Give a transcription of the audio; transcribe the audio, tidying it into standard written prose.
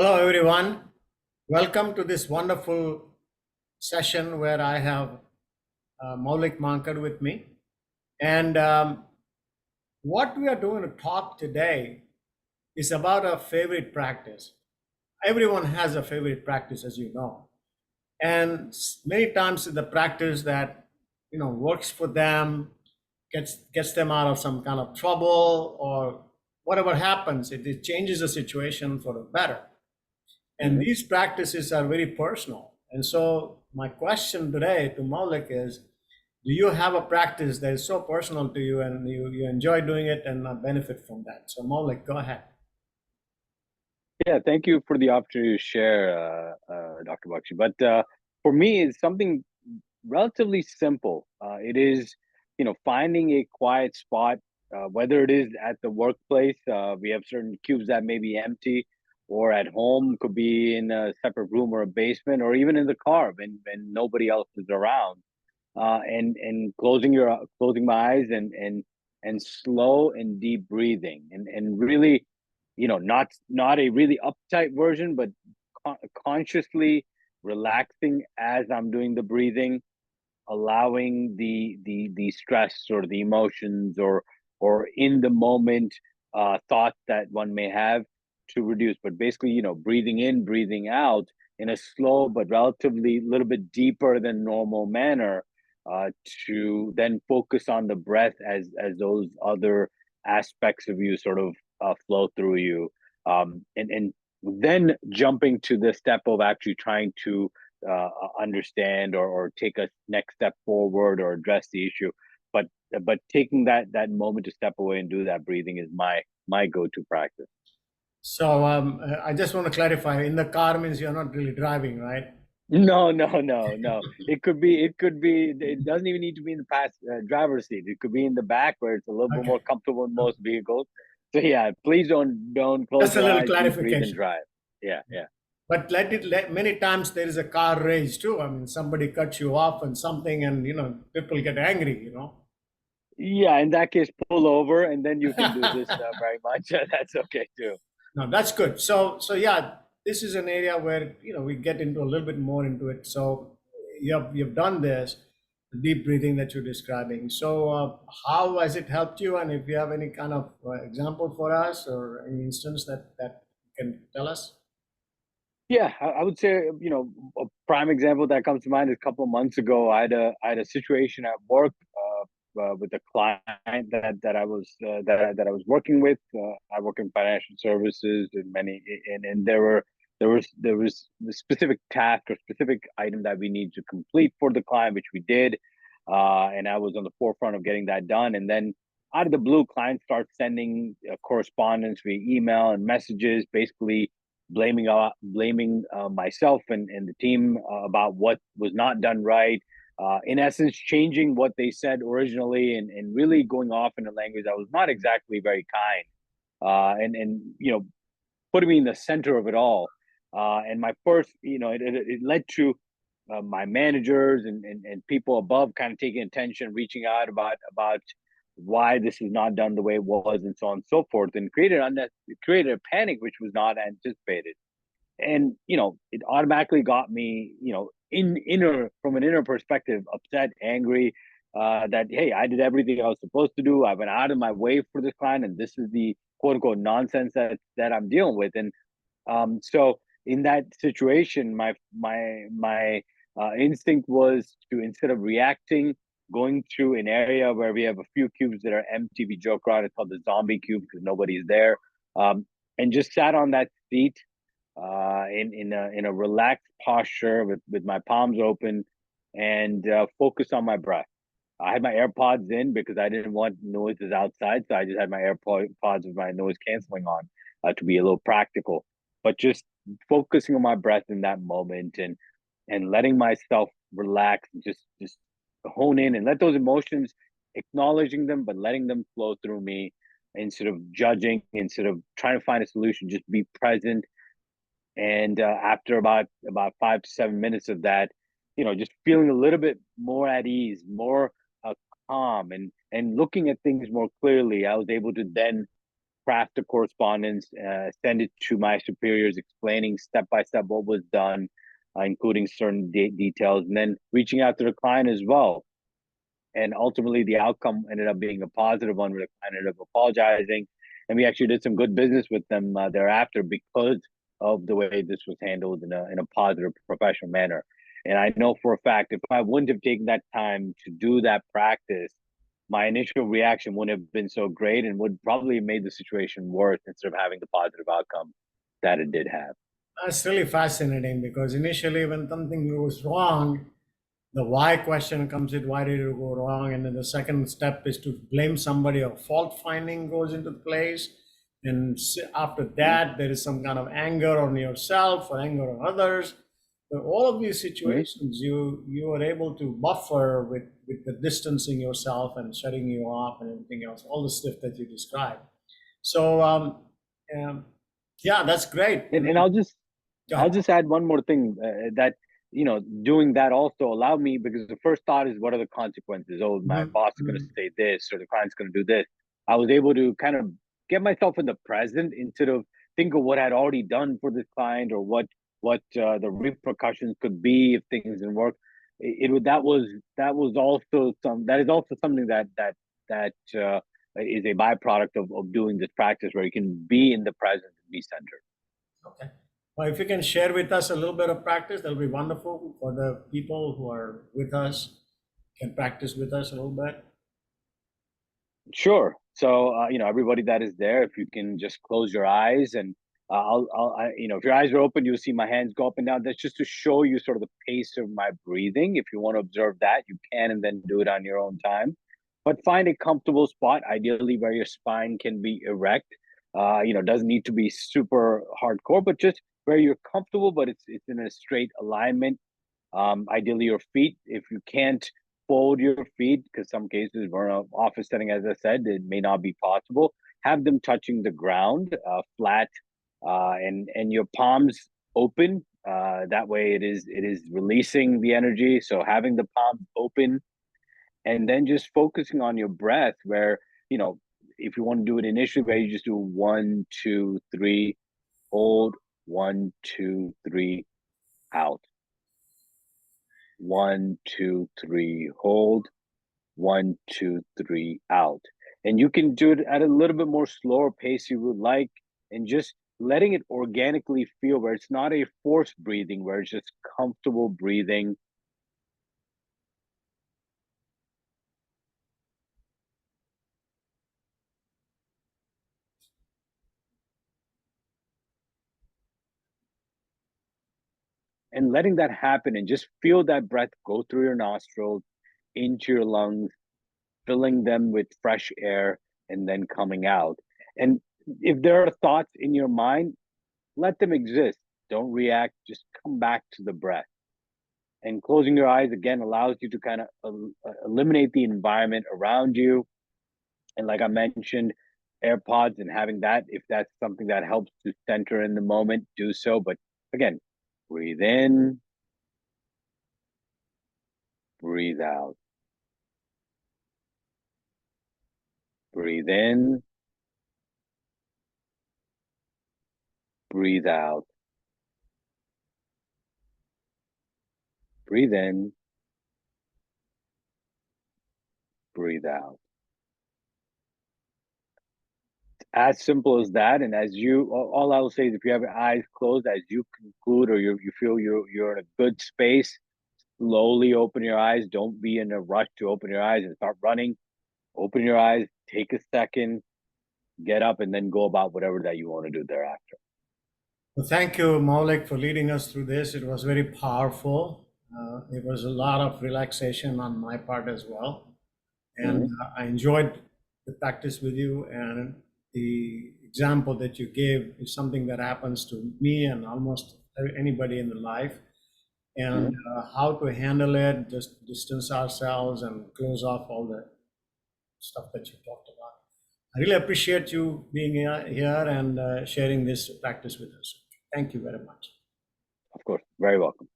Hello, everyone. Welcome to this wonderful session where I have Maulik Mankad with me. And what we are going to talk today is about a favorite practice. Everyone has a favorite practice, as you know. And many times the practice that works for them, gets them out of some kind of trouble or whatever happens, it changes the situation for the better. And hmm these practices are very personal. And so, my question today to Maulik is, do you have a practice that is so personal to you and you enjoy doing it and benefit from that? So, Maulik, go ahead. Yeah, thank you for the opportunity to share, Dr. Bakshi. But for me, it's something relatively simple. It is, finding a quiet spot, whether it is at the workplace. We have certain cubes that may be empty, or at home, could be in a separate room or a basement, or even in the car when nobody else is around. And closing my eyes and slow and deep breathing and really not a really uptight version, but consciously relaxing as I'm doing the breathing, allowing the stress or the emotions or in the moment thoughts that one may have to reduce. But basically, breathing in, breathing out in a slow but relatively little bit deeper than normal manner, uh, to then focus on the breath as those other aspects of you sort of flow through you, and then jumping to the step of actually trying to understand or take a next step forward or address the issue. But but taking that moment to step away and do that breathing is my go-to practice. So, I just want to clarify, in the car means you're not really driving, right? No, no, no, no. It could be. It doesn't even need to be in the past driver's seat. It could be in the back where it's a little bit Okay. more comfortable in most vehicles. So yeah, please don't close Just a your little eyes, deep breathe, and clarification. drive. Yeah, yeah. But many times there is a car rage too. I mean, somebody cuts you off and something, and people get angry. Yeah, in that case, pull over and then you can do this very much. That's okay too. No, that's good. So yeah, this is an area where we get into a little bit more into it. So you've done this, the deep breathing that you're describing. So how has it helped you? And if you have any kind of example for us or any instance that you can tell us. Yeah, I would say, a prime example that comes to mind is a couple of months ago. I had a situation at work with a client that I was that I was working with. I work in financial services and and there was the specific task or specific item that we need to complete for the client, which we did, and I was on the forefront of getting that done. And then out of the blue, clients start sending correspondence via email and messages, basically blaming myself and the team about what was not done right. In essence, changing what they said originally and really going off in a language that was not exactly very kind. And putting me in the center of it all. And my first, it led to my managers and people above kind of taking attention, reaching out about why this is not done the way it was, and so on and so forth, and created a panic which was not anticipated. And it automatically got me, in inner from an inner perspective, upset, angry, that hey, I did everything I was supposed to do. I went out of my way for this client, and this is the quote unquote nonsense that I'm dealing with. And so in that situation, my instinct was to, instead of reacting, going through an area where we have a few cubes that are empty. We joke around, it's called the zombie cube because nobody's there. And just sat on that seat, in a relaxed posture with my palms open, and focus on my breath. I had my AirPods in because I didn't want noises outside, so I just had my AirPods with my noise canceling on, to be a little practical. But just focusing on my breath in that moment, and letting myself relax, and just hone in and let those emotions, acknowledging them, but letting them flow through me instead of judging, instead of trying to find a solution, just be present. And after about 5 to 7 minutes of that, just feeling a little bit more at ease, more calm, and looking at things more clearly, I was able to then craft a correspondence, send it to my superiors, explaining step by step what was done, including certain details, and then reaching out to the client as well. And ultimately, the outcome ended up being a positive one, where the client ended up apologizing, and we actually did some good business with them thereafter because of the way this was handled in a positive, professional manner. And I know for a fact, if I wouldn't have taken that time to do that practice, my initial reaction wouldn't have been so great and would probably have made the situation worse instead of having the positive outcome that it did have. That's really fascinating because initially, when something goes wrong, the why question comes in, why did it go wrong? And then the second step is to blame somebody, or fault finding goes into place. And after that, there is some kind of anger on yourself or anger on others. So all of these situations, you are able to buffer with the distancing yourself and shutting you off and everything else, all the stuff that you described. So yeah, that's great. And I'll just add one more thing, that doing that also allowed me, because the first thought is, what are the consequences? Oh, my Mhm, boss is going to mhm. say this, or the client's going to do this. I was able to kind of get myself in the present instead of think of what I'd already done for this client, or what the repercussions could be if things didn't work. That is also something that is a byproduct of doing this practice, where you can be in the present and be centered. Okay. Well, if you can share with us a little bit of practice, that'll be wonderful for the people who are with us, can practice with us a little bit. Sure. So, everybody that is there, if you can just close your eyes, and if your eyes are open, you'll see my hands go up and down. That's just to show you sort of the pace of my breathing. If you want to observe that, you can, and then do it on your own time. But find a comfortable spot, ideally where your spine can be erect. Doesn't need to be super hardcore, but just where you're comfortable, but it's in a straight alignment. Ideally, your feet, if you can't fold your feet, because some cases we're in an office setting, as I said, it may not be possible. Have them touching the ground, flat, and your palms open. That way, it is releasing the energy. So having the palms open, and then just focusing on your breath. Where if you want to do it initially, where you just do 1, 2, 3, hold, 1, 2, 3, out. 1, 2, 3, hold. 1, 2, 3, out. And you can do it at a little bit more slower pace you would like, and just letting it organically feel, where it's not a forced breathing, where it's just comfortable breathing. And letting that happen, and just feel that breath go through your nostrils into your lungs, filling them with fresh air, and then coming out. And if there are thoughts in your mind, let them exist. Don't react, just come back to the breath. And closing your eyes again allows you to kind of eliminate the environment around you. And like I mentioned, AirPods, and having that, if that's something that helps to center in the moment, do so. But again, breathe in, breathe out. Breathe in, breathe out. Breathe in, breathe out. As simple as that. And all I will say is, if you have your eyes closed, as you conclude, or you feel you're in a good space, slowly open your eyes. Don't be in a rush to open your eyes and start running. Open your eyes, take a second, get up, and then go about whatever that you want to do thereafter. Well, thank you, Maulik, for leading us through this. It was very powerful. It was a lot of relaxation on my part as well. And Mm-hmm. I enjoyed the practice with you. And the example that you gave is something that happens to me and almost anybody in the life. And Mm-hmm. how to handle it, just distance ourselves and close off all the stuff that you talked about. I really appreciate you being here and sharing this practice with us. Thank you very much. Of course, very welcome.